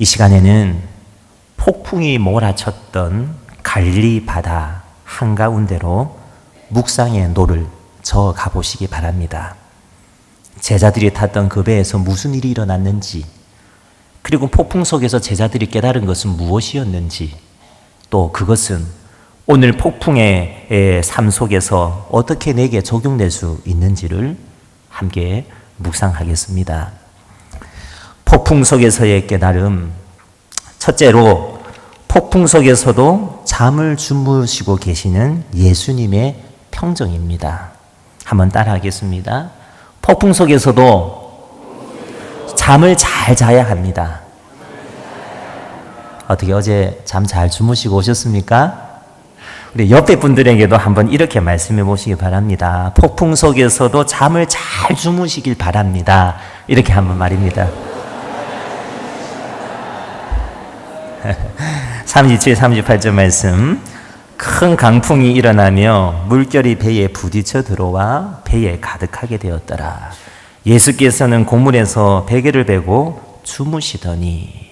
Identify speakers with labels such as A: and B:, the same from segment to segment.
A: 이 시간에는 폭풍이 몰아쳤던 갈릴리 바다 한가운데로 묵상의 노를 저어 가보시기 바랍니다. 제자들이 탔던 그 배에서 무슨 일이 일어났는지, 그리고 폭풍 속에서 제자들이 깨달은 것은 무엇이었는지, 또 그것은 오늘 폭풍의 삶 속에서 어떻게 내게 적용될 수 있는지를 함께 묵상하겠습니다. 폭풍 속에서의 깨달음, 첫째로 폭풍 속에서도 잠을 주무시고 계시는 예수님의 평정입니다. 한번 따라하겠습니다. 폭풍 속에서도 잠을 잘 자야 합니다. 어떻게 어제 잠 잘 주무시고 오셨습니까? 우리 옆에 분들에게도 한번 이렇게 말씀해 보시기 바랍니다. 폭풍 속에서도 잠을 잘 주무시길 바랍니다. 이렇게 한번 말입니다. 37, 38절 말씀. 큰 강풍이 일어나며 물결이 배에 부딪혀 들어와 배에 가득하게 되었더라. 예수께서는 고물에서 베개를 베고 주무시더니.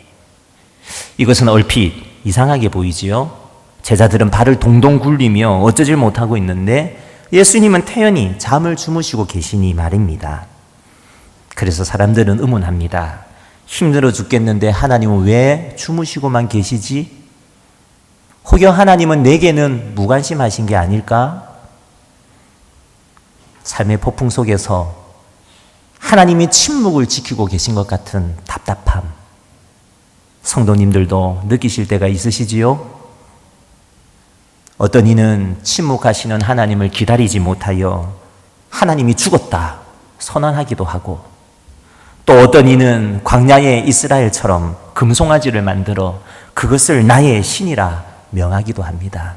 A: 이것은 얼핏 이상하게 보이지요? 제자들은 발을 동동 굴리며 어쩌질 못하고 있는데 예수님은 태연히 잠을 주무시고 계시니 말입니다. 그래서 사람들은 의문합니다. 힘들어 죽겠는데 하나님은 왜 주무시고만 계시지? 혹여 하나님은 내게는 무관심하신 게 아닐까? 삶의 폭풍 속에서 하나님이 침묵을 지키고 계신 것 같은 답답함, 성도님들도 느끼실 때가 있으시지요? 어떤 이는 침묵하시는 하나님을 기다리지 못하여 하나님이 죽었다 선언하기도 하고, 또 어떤 이는 광야의 이스라엘처럼 금송아지를 만들어 그것을 나의 신이라 명하기도 합니다.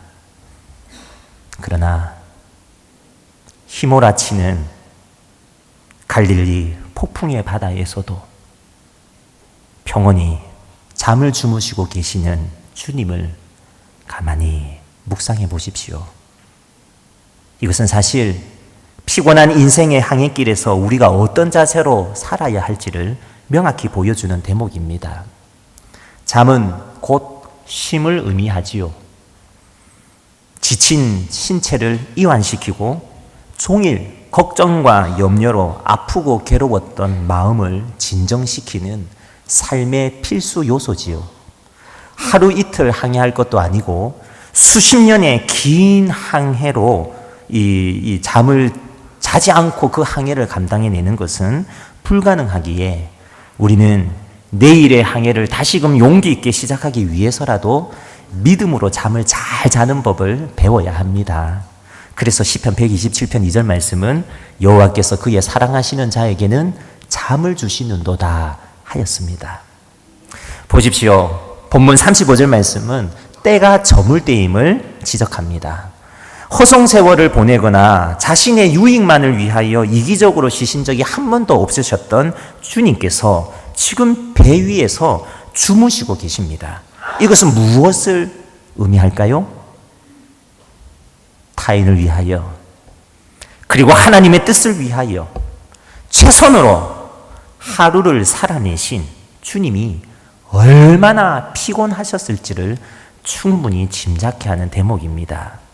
A: 그러나 휘몰아치는 갈릴리 폭풍의 바다에서도 평온히 잠을 주무시고 계시는 주님을 가만히 묵상해 보십시오. 이것은 사실 피곤한 인생의 항해길에서 우리가 어떤 자세로 살아야 할지를 명확히 보여주는 대목입니다. 잠은 곧 쉼을 의미하지요. 지친 신체를 이완시키고 종일 걱정과 염려로 아프고 괴로웠던 마음을 진정시키는 삶의 필수 요소지요. 하루 이틀 항해할 것도 아니고 수십 년의 긴 항해로 이 잠을 자지 않고 그 항해를 감당해내는 것은 불가능하기에 우리는 내일의 항해를 다시금 용기 있게 시작하기 위해서라도 믿음으로 잠을 잘 자는 법을 배워야 합니다. 그래서 시편 127편 2절 말씀은 여호와께서 그의 사랑하시는 자에게는 잠을 주시는도다 하였습니다. 보십시오. 본문 35절 말씀은 때가 저물 때임을 지적합니다. 허송세월을 보내거나 자신의 유익만을 위하여 이기적으로 쉬신 적이 한 번도 없으셨던 주님께서 지금 배 위에서 주무시고 계십니다. 이것은 무엇을 의미할까요? 타인을 위하여, 그리고 하나님의 뜻을 위하여 최선으로 하루를 살아내신 주님이 얼마나 피곤하셨을지를 충분히 짐작케 하는 대목입니다.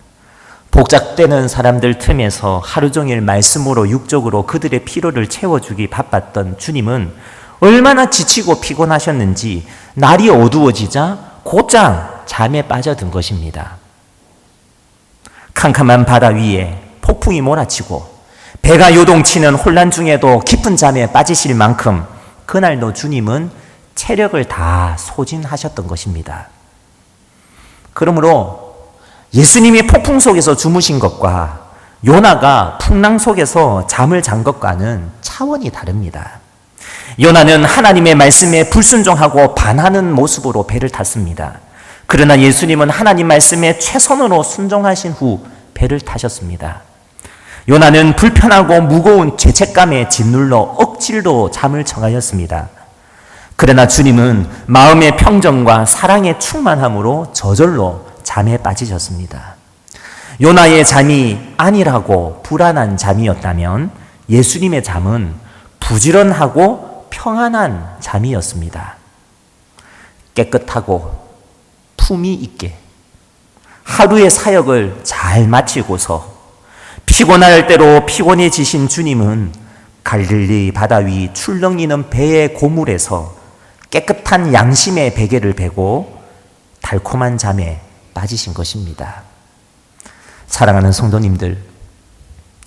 A: 복잡되는 사람들 틈에서 하루 종일 말씀으로 육적으로 그들의 피로를 채워주기 바빴던 주님은 얼마나 지치고 피곤하셨는지 날이 어두워지자 곧장 잠에 빠져든 것입니다. 캄캄한 바다 위에 폭풍이 몰아치고 배가 요동치는 혼란 중에도 깊은 잠에 빠지실 만큼 그날도 주님은 체력을 다 소진하셨던 것입니다. 그러므로 예수님이 폭풍 속에서 주무신 것과 요나가 풍랑 속에서 잠을 잔 것과는 차원이 다릅니다. 요나는 하나님의 말씀에 불순종하고 반하는 모습으로 배를 탔습니다. 그러나 예수님은 하나님 말씀에 최선으로 순종하신 후 배를 타셨습니다. 요나는 불편하고 무거운 죄책감에 짓눌러 억지로 잠을 청하였습니다. 그러나 주님은 마음의 평정과 사랑의 충만함으로 저절로 잠에 빠지셨습니다. 요나의 잠이 안일하고 불안한 잠이었다면 예수님의 잠은 부지런하고 평안한 잠이었습니다. 깨끗하고 품위 있게 하루의 사역을 잘 마치고서 피곤할 대로 피곤해지신 주님은 갈릴리 바다 위 출렁이는 배의 고물에서 깨끗한 양심의 베개를 베고 달콤한 잠에 빠지신 것입니다. 사랑하는 성도님들,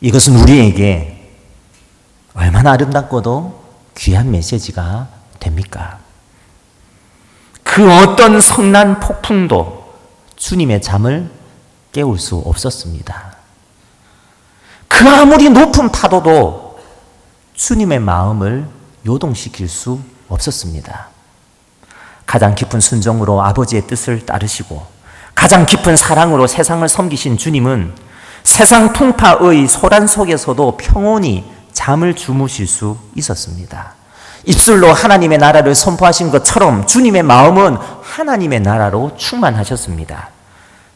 A: 이것은 우리에게 얼마나 아름답고도 귀한 메시지가 됩니까? 그 어떤 성난 폭풍도 주님의 잠을 깨울 수 없었습니다. 그 아무리 높은 파도도 주님의 마음을 요동시킬 수 없었습니다. 가장 깊은 순종으로 아버지의 뜻을 따르시고 가장 깊은 사랑으로 세상을 섬기신 주님은 세상 풍파의 소란 속에서도 평온히 잠을 주무실 수 있었습니다. 입술로 하나님의 나라를 선포하신 것처럼 주님의 마음은 하나님의 나라로 충만하셨습니다.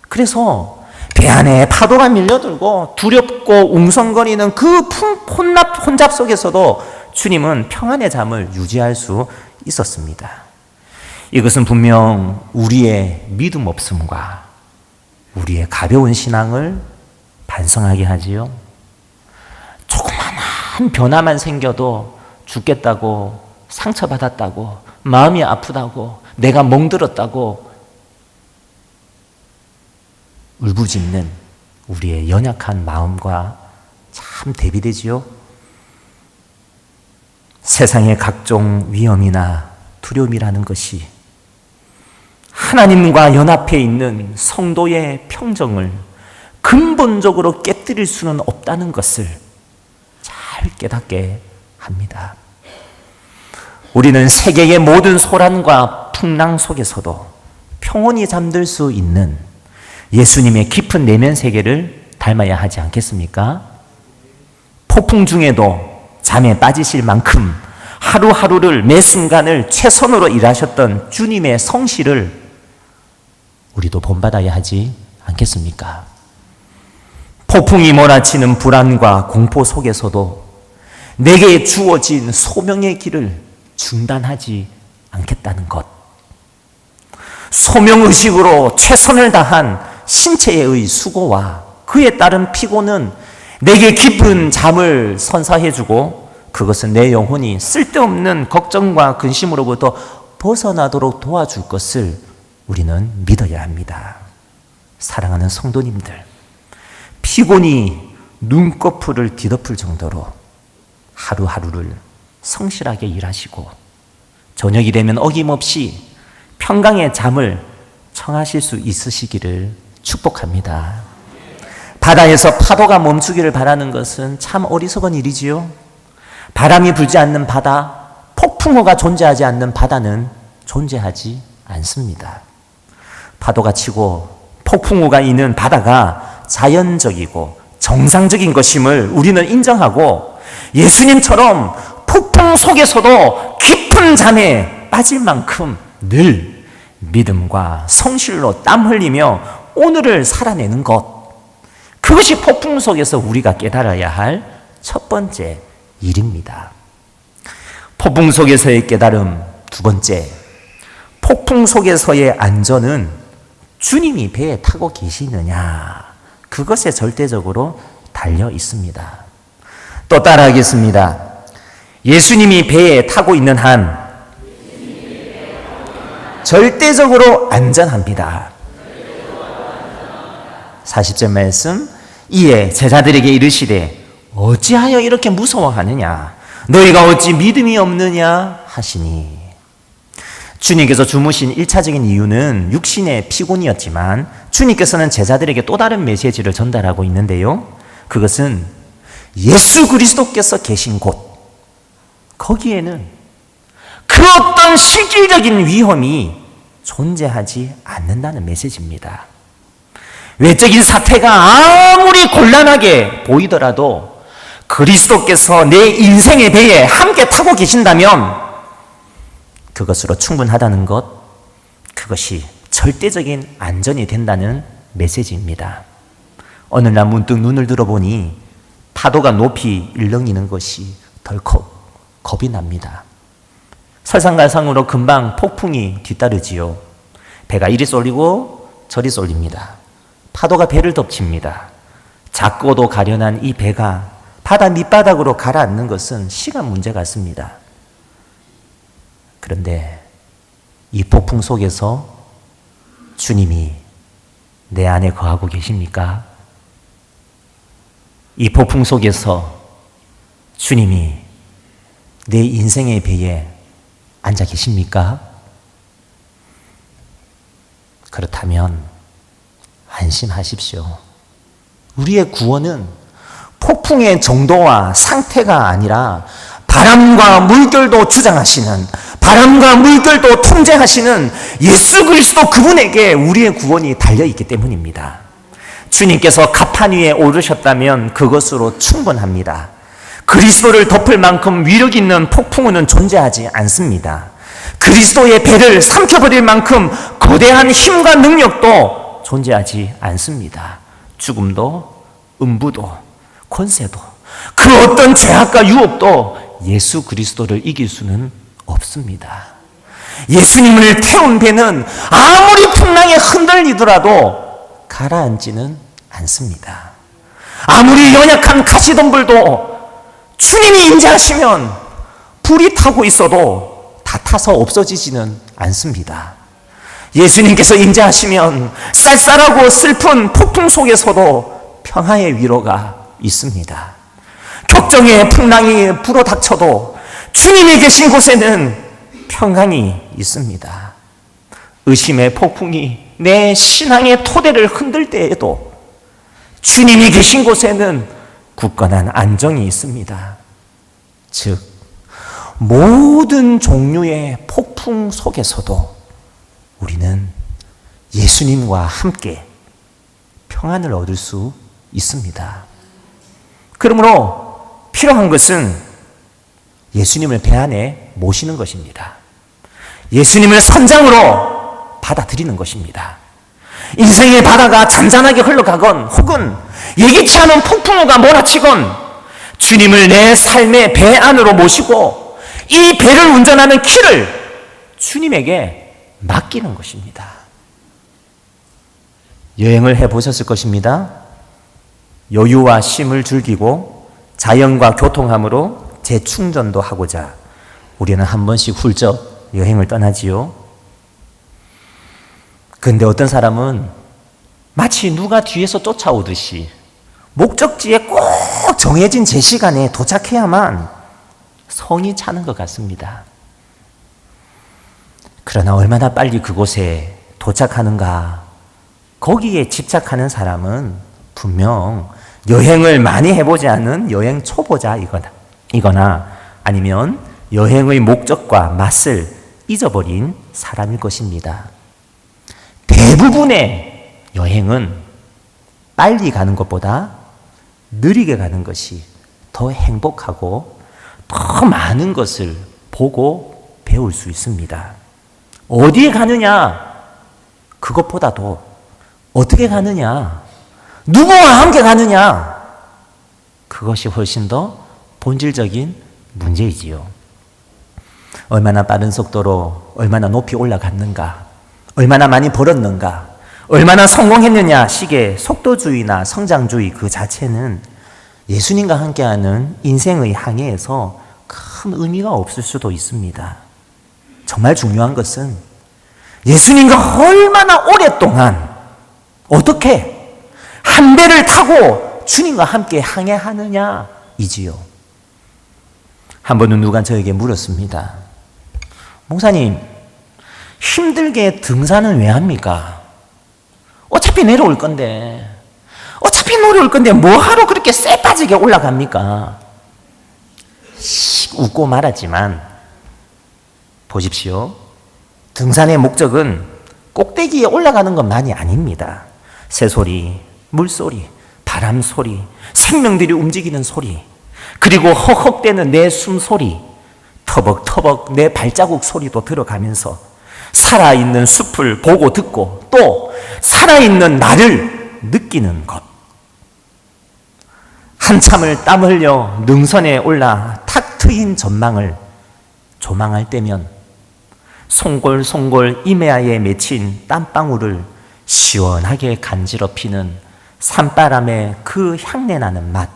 A: 그래서 배 안에 파도가 밀려들고 두렵고 웅성거리는 그 혼잡 속에서도 주님은 평안의 잠을 유지할 수 있었습니다. 이것은 분명 우리의 믿음 없음과 우리의 가벼운 신앙을 반성하게 하지요. 조그마한 변화만 생겨도 죽겠다고, 상처받았다고, 마음이 아프다고, 내가 멍들었다고 울부짖는 우리의 연약한 마음과 참 대비되지요. 세상의 각종 위험이나 두려움이라는 것이 하나님과 연합해 있는 성도의 평정을 근본적으로 깨뜨릴 수는 없다는 것을 잘 깨닫게 합니다. 우리는 세계의 모든 소란과 풍랑 속에서도 평온히 잠들 수 있는 예수님의 깊은 내면 세계를 닮아야 하지 않겠습니까? 폭풍 중에도 잠에 빠지실 만큼 하루하루를 매 순간을 최선으로 일하셨던 주님의 성실을 우리도 본받아야 하지 않겠습니까? 폭풍이 몰아치는 불안과 공포 속에서도 내게 주어진 소명의 길을 중단하지 않겠다는 것. 소명의식으로 최선을 다한 신체의 수고와 그에 따른 피곤은 내게 깊은 잠을 선사해주고 그것은 내 영혼이 쓸데없는 걱정과 근심으로부터 벗어나도록 도와줄 것을 우리는 믿어야 합니다. 사랑하는 성도님들, 피곤이 눈꺼풀을 뒤덮을 정도로 하루하루를 성실하게 일하시고 저녁이 되면 어김없이 평강의 잠을 청하실 수 있으시기를 축복합니다. 바다에서 파도가 멈추기를 바라는 것은 참 어리석은 일이지요. 바람이 불지 않는 바다, 폭풍우가 존재하지 않는 바다는 존재하지 않습니다. 파도가 치고 폭풍우가 있는 바다가 자연적이고 정상적인 것임을 우리는 인정하고 예수님처럼 폭풍 속에서도 깊은 잠에 빠질 만큼 늘 믿음과 성실로 땀 흘리며 오늘을 살아내는 것, 그것이 폭풍 속에서 우리가 깨달아야 할 첫 번째 일입니다. 폭풍 속에서의 깨달음 두 번째, 폭풍 속에서의 안전은 주님이 배에 타고 계시느냐, 그것에 절대적으로 달려 있습니다. 또 따라하겠습니다. 예수님이 배에 타고 있는 한 절대적으로 안전합니다. 40절 말씀, 이에 제자들에게 이르시되 어찌하여 이렇게 무서워하느냐, 너희가 어찌 믿음이 없느냐 하시니. 주님께서 주무신 1차적인 이유는 육신의 피곤이었지만 주님께서는 제자들에게 또 다른 메시지를 전달하고 있는데요, 그것은 예수 그리스도께서 계신 곳, 거기에는 그 어떤 실질적인 위험이 존재하지 않는다는 메시지입니다. 외적인 사태가 아무리 곤란하게 보이더라도 그리스도께서 내 인생의 배에 함께 타고 계신다면 그것으로 충분하다는 것, 그것이 절대적인 안전이 된다는 메시지입니다. 어느 날 문득 눈을 들어보니 파도가 높이 일렁이는 것이 덜컥 겁이 납니다. 설상가상으로 금방 폭풍이 뒤따르지요. 배가 이리 쏠리고 저리 쏠립니다. 파도가 배를 덮칩니다. 작고도 가련한 이 배가 바다 밑바닥으로 가라앉는 것은 시간 문제 같습니다. 그런데 이 폭풍 속에서 주님이 내 안에 거하고 계십니까? 이 폭풍 속에서 주님이 내 인생의 배에 앉아 계십니까? 그렇다면 안심하십시오. 우리의 구원은 폭풍의 정도와 상태가 아니라 바람과 물결도 주장하시는, 바람과 물결도 통제하시는 예수 그리스도 그분에게 우리의 구원이 달려있기 때문입니다. 주님께서 가판 위에 오르셨다면 그것으로 충분합니다. 그리스도를 덮을 만큼 위력 있는 폭풍우는 존재하지 않습니다. 그리스도의 배를 삼켜버릴 만큼 거대한 힘과 능력도 존재하지 않습니다. 죽음도, 음부도, 권세도, 그 어떤 죄악과 유혹도 예수 그리스도를 이길 수는 없습니다. 예수님을 태운 배는 아무리 풍랑에 흔들리더라도 가라앉지는 않습니다. 아무리 연약한 가시덤불도 주님이 임재하시면 불이 타고 있어도 다 타서 없어지지는 않습니다. 예수님께서 임재하시면 쌀쌀하고 슬픈 폭풍 속에서도 평화의 위로가 있습니다. 격정의 풍랑이 불어닥쳐도 주님이 계신 곳에는 평강이 있습니다. 의심의 폭풍이 내 신앙의 토대를 흔들 때에도 주님이 계신 곳에는 굳건한 안정이 있습니다. 즉, 모든 종류의 폭풍 속에서도 우리는 예수님과 함께 평안을 얻을 수 있습니다. 그러므로 필요한 것은 예수님을 배 안에 모시는 것입니다. 예수님을 선장으로 받아들이는 것입니다. 인생의 바다가 잔잔하게 흘러가건 혹은 예기치 않은 폭풍우가 몰아치건 주님을 내 삶의 배 안으로 모시고 이 배를 운전하는 키를 주님에게 맡기는 것입니다. 여행을 해보셨을 것입니다. 여유와 쉼을 즐기고 자연과 교통함으로 재충전도 하고자 우리는 한 번씩 훌쩍 여행을 떠나지요. 그런데 어떤 사람은 마치 누가 뒤에서 쫓아오듯이 목적지에 꼭 정해진 제 시간에 도착해야만 성이 차는 것 같습니다. 그러나 얼마나 빨리 그곳에 도착하는가, 거기에 집착하는 사람은 분명 여행을 많이 해보지 않은 여행 초보자이거나 아니면 여행의 목적과 맛을 잊어버린 사람일 것입니다. 대부분의 여행은 빨리 가는 것보다 느리게 가는 것이 더 행복하고 더 많은 것을 보고 배울 수 있습니다. 어디에 가느냐, 그것보다도 어떻게 가느냐, 누구와 함께 가느냐, 그것이 훨씬 더 본질적인 문제이지요. 얼마나 빠른 속도로 얼마나 높이 올라갔는가, 얼마나 많이 벌었는가, 얼마나 성공했느냐 식의 속도주의나 성장주의 그 자체는 예수님과 함께하는 인생의 항해에서 큰 의미가 없을 수도 있습니다. 정말 중요한 것은 예수님과 얼마나 오랫동안 어떻게 한 배를 타고 주님과 함께 항해하느냐이지요. 한 번은 누가 저에게 물었습니다. 목사님, 힘들게 등산은 왜 합니까? 어차피 내려올 건데, 뭐하러 그렇게 쎄 빠지게 올라갑니까? 웃고 말았지만 보십시오. 등산의 목적은 꼭대기에 올라가는 것만이 아닙니다. 새소리, 물소리, 바람소리, 생명들이 움직이는 소리, 그리고 헉헉대는 내 숨소리, 터벅터벅 내 발자국 소리도 들어가면서 살아있는 숲을 보고 듣고 또 살아있는 나를 느끼는 것. 한참을 땀 흘려 능선에 올라 탁 트인 전망을 조망할 때면 송골송골 이매아에 맺힌 땀방울을 시원하게 간지럽히는 산바람의 그 향내나는 맛.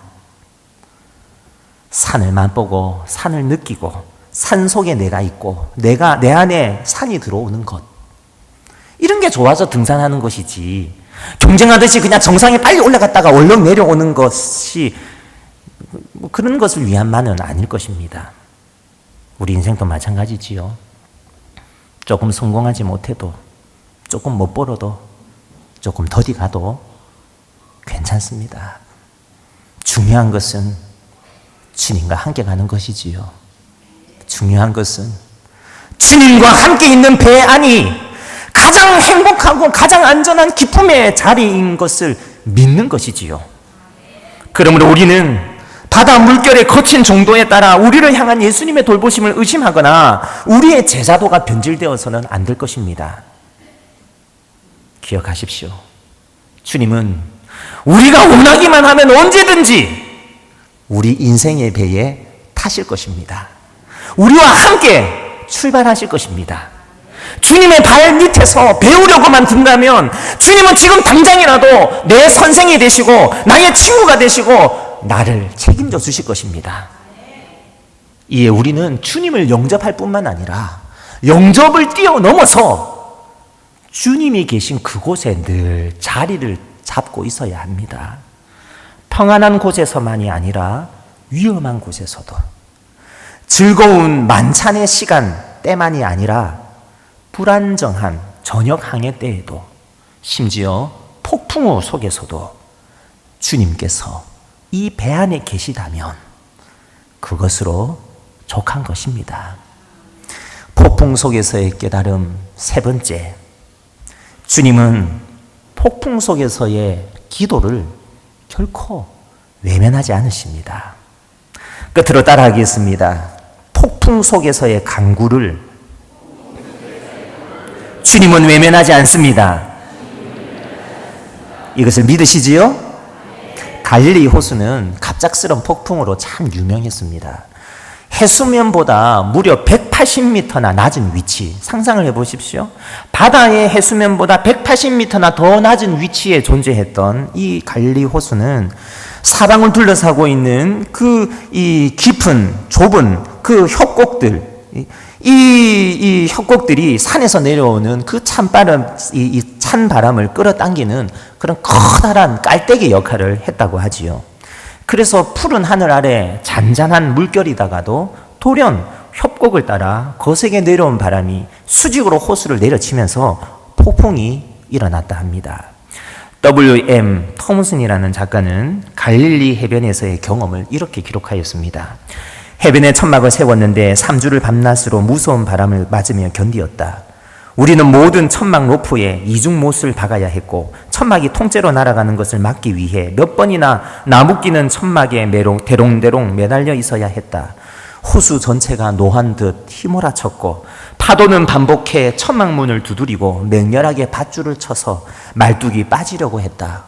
A: 산을 맛보고 산을 느끼고 산 속에 내가 있고 내 안에 산이 들어오는 것. 이런 게 좋아서 등산하는 것이지, 경쟁하듯이 그냥 정상에 빨리 올라갔다가 얼른 내려오는 것이 그런 것을 위한만은 아닐 것입니다. 우리 인생도 마찬가지지요. 조금 성공하지 못해도, 조금 못 벌어도, 조금 더디 가도 괜찮습니다. 중요한 것은 주님과 함께 가는 것이지요. 중요한 것은 주님과 함께 있는 배 안이 가장 행복하고 가장 안전한 기쁨의 자리인 것을 믿는 것이지요. 그러므로 우리는 바다 물결의 거친 정도에 따라 우리를 향한 예수님의 돌보심을 의심하거나 우리의 제자도가 변질되어서는 안 될 것입니다. 기억하십시오. 주님은 우리가 원하기만 하면 언제든지 우리 인생의 배에 타실 것입니다. 우리와 함께 출발하실 것입니다. 주님의 발 밑에서 배우려고만 든다면 주님은 지금 당장이라도 내 선생이 되시고 나의 친구가 되시고 나를 책임져 주실 것입니다. 이에 우리는 주님을 영접할 뿐만 아니라 영접을 뛰어넘어서 주님이 계신 그곳에 늘 자리를 잡고 있어야 합니다. 평안한 곳에서만이 아니라 위험한 곳에서도, 즐거운 만찬의 시간 때만이 아니라 불안정한 저녁 항해 때에도, 심지어 폭풍우 속에서도 주님께서 이 배 안에 계시다면 그것으로 족한 것입니다. 폭풍 속에서의 깨달음 세 번째, 주님은 폭풍 속에서의 기도를 결코 외면하지 않으십니다. 끝으로 따라하겠습니다. 폭풍 속에서의 간구를 주님은 외면하지 않습니다. 이것을 믿으시지요? 갈릴리 호수는 갑작스런 폭풍으로 참 유명했습니다. 해수면보다 무려 180m나 낮은 위치, 상상을 해보십시오. 바다의 해수면보다 180m나 더 낮은 위치에 존재했던 이 갈릴리 호수는 사방을 둘러싸고 있는 이 깊은 좁은 그 협곡들, 이 협곡들이 산에서 내려오는 그 찬 바람을 끌어당기는 그런 커다란 깔때기 역할을 했다고 하지요. 그래서 푸른 하늘 아래 잔잔한 물결이다가도 돌연 협곡을 따라 거세게 내려온 바람이 수직으로 호수를 내려치면서 폭풍이 일어났다 합니다. W.M. 톰슨이라는 작가는 갈릴리 해변에서의 경험을 이렇게 기록하였습니다. 해변에 천막을 세웠는데 3주를 밤낮으로 무서운 바람을 맞으며 견디었다. 우리는 모든 천막 로프에 이중못을 박아야 했고 천막이 통째로 날아가는 것을 막기 위해 몇 번이나 나무끼는 천막에 대롱대롱 매달려 있어야 했다. 호수 전체가 노한 듯 휘몰아쳤고 파도는 반복해 천막문을 두드리고 맹렬하게 밧줄을 쳐서 말뚝이 빠지려고 했다.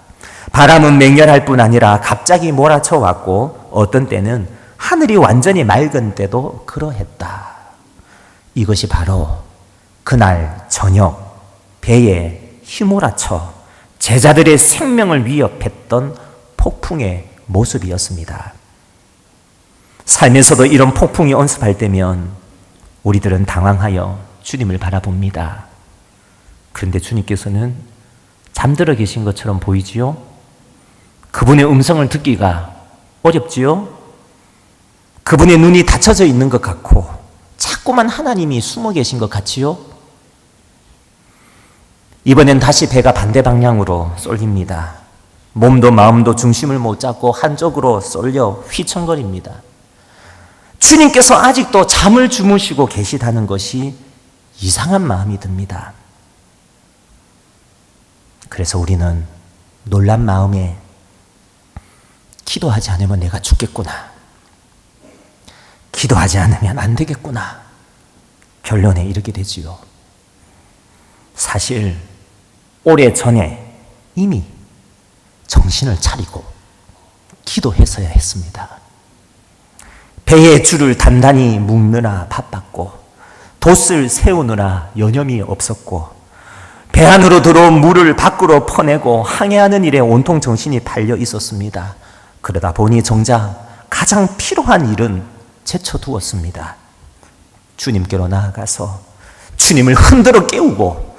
A: 바람은 맹렬할 뿐 아니라 갑자기 몰아쳐 왔고 어떤 때는 하늘이 완전히 맑은 때도 그러했다. 이것이 바로 그날 저녁 배에 휘몰아쳐 제자들의 생명을 위협했던 폭풍의 모습이었습니다. 삶에서도 이런 폭풍이 언습할 때면 우리들은 당황하여 주님을 바라봅니다. 그런데 주님께서는 잠들어 계신 것처럼 보이지요? 그분의 음성을 듣기가 어렵지요? 그분의 눈이 닫혀져 있는 것 같고 자꾸만 하나님이 숨어 계신 것 같지요? 이번엔 다시 배가 반대 방향으로 쏠립니다. 몸도 마음도 중심을 못 잡고 한쪽으로 쏠려 휘청거립니다. 주님께서 아직도 잠을 주무시고 계시다는 것이 이상한 마음이 듭니다. 그래서 우리는 놀란 마음에 기도하지 않으면 내가 죽겠구나, 기도하지 않으면 안 되겠구나 결론에 이르게 되지요. 사실 오래전에 이미 정신을 차리고 기도했어야 했습니다. 배의 줄을 단단히 묶느라 바빴고 돛을 세우느라 여념이 없었고 배 안으로 들어온 물을 밖으로 퍼내고 항해하는 일에 온통 정신이 달려 있었습니다. 그러다 보니 정작 가장 필요한 일은 제쳐두었습니다. 주님께로 나아가서 주님을 흔들어 깨우고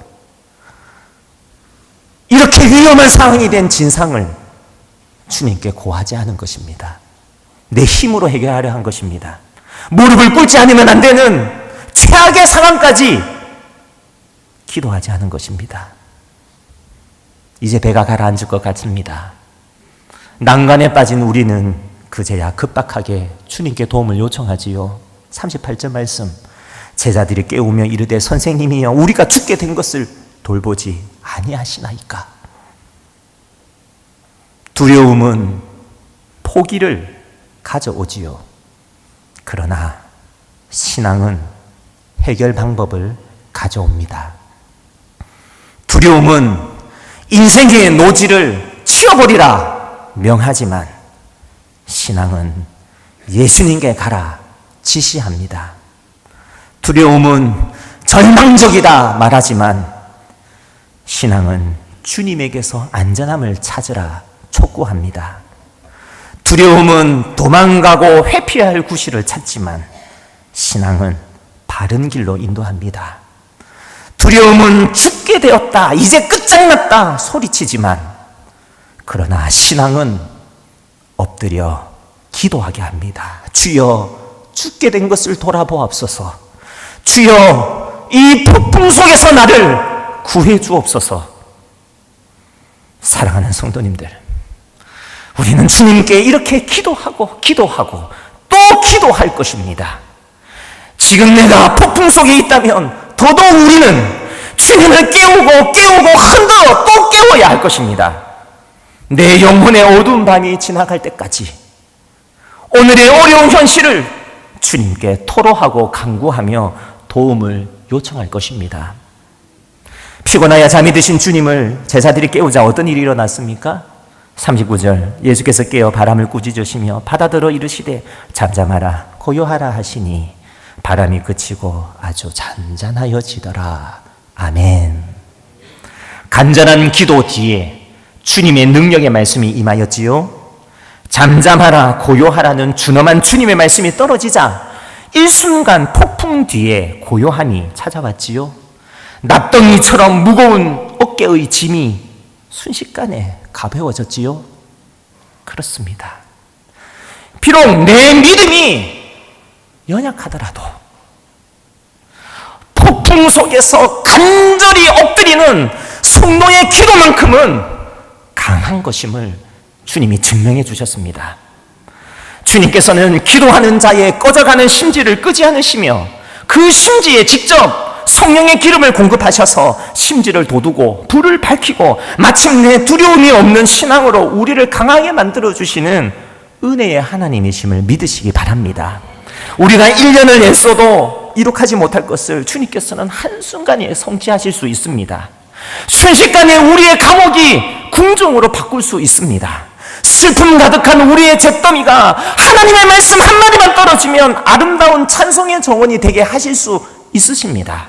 A: 이렇게 위험한 상황이 된 진상을 주님께 고하지 않은 것입니다. 내 힘으로 해결하려 한 것입니다. 무릎을 꿇지 않으면 안 되는 최악의 상황까지 기도하지 않은 것입니다. 이제 배가 가라앉을 것 같습니다. 난간에 빠진 우리는 그제야 급박하게 주님께 도움을 요청하지요. 38절 말씀, 제자들이 깨우며 이르되 선생님이여 우리가 죽게 된 것을 돌보지 아니하시나이까. 두려움은 포기를 가져오지요. 그러나 신앙은 해결 방법을 가져옵니다. 두려움은 인생의 노지를 치워버리라 명하지만 신앙은 예수님께 가라 지시합니다. 두려움은 절망적이다 말하지만 신앙은 주님에게서 안전함을 찾으라 촉구합니다. 두려움은 도망가고 회피해야 할 구실을 찾지만 신앙은 바른 길로 인도합니다. 두려움은 죽게 되었다, 이제 끝장났다 소리치지만 그러나 신앙은 엎드려 기도하게 합니다. 주여 죽게 된 것을 돌아보옵소서. 주여 이 폭풍 속에서 나를 구해 주옵소서. 사랑하는 성도님들, 우리는 주님께 이렇게 기도하고 또 기도할 것입니다. 지금 내가 폭풍 속에 있다면 더더욱 우리는 주님을 깨우고 흔들어 또 깨워야 할 것입니다. 내 영혼의 어두운 밤이 지나갈 때까지 오늘의 어려운 현실을 주님께 토로하고 간구하며 도움을 요청할 것입니다. 피곤하여 잠이 드신 주님을 제자들이 깨우자 어떤 일이 일어났습니까? 39절, 예수께서 깨어 바람을 꾸짖으시며 바다더러 이르시되 잠잠하라 고요하라 하시니 바람이 그치고 아주 잔잔하여지더라. 아멘. 간절한 기도 뒤에 주님의 능력의 말씀이 임하였지요. 잠잠하라 고요하라는 준엄한 주님의 말씀이 떨어지자 일순간 폭풍 뒤에 고요함이 찾아왔지요. 납덩이처럼 무거운 어깨의 짐이 순식간에 가벼워졌지요. 그렇습니다. 비록 내 믿음이 연약하더라도 폭풍 속에서 간절히 엎드리는 성도의 기도만큼은 강한 것임을 주님이 증명해 주셨습니다. 주님께서는 기도하는 자의 꺼져가는 심지를 끄지 않으시며 그 심지에 직접 성령의 기름을 공급하셔서 심지를 돋우고 불을 밝히고 마침내 두려움이 없는 신앙으로 우리를 강하게 만들어주시는 은혜의 하나님이심을 믿으시기 바랍니다. 우리가 1년을 애써도 이룩하지 못할 것을 주님께서는 한순간에 성취하실 수 있습니다. 순식간에 우리의 감옥이 궁정으로 바꿀 수 있습니다. 슬픔 가득한 우리의 잿더미가 하나님의 말씀 한마디만 떨어지면 아름다운 찬송의 정원이 되게 하실 수 있으십니다.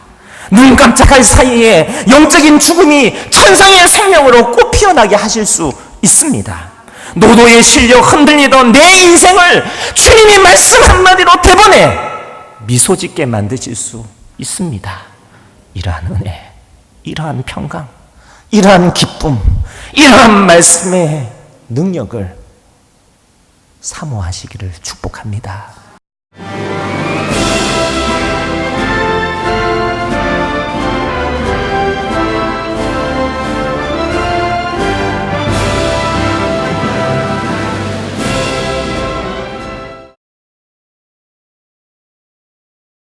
A: 눈 깜짝할 사이에 영적인 죽음이 천상의 생명으로 꽃 피어나게 하실 수 있습니다. 노도에 실려 흔들리던 내 인생을 주님이 말씀 한마디로 되보내 미소 짓게 만드실 수 있습니다. 이러한 은혜, 이러한 평강, 이러한 기쁨, 이러한 말씀의 능력을 사모하시기를 축복합니다.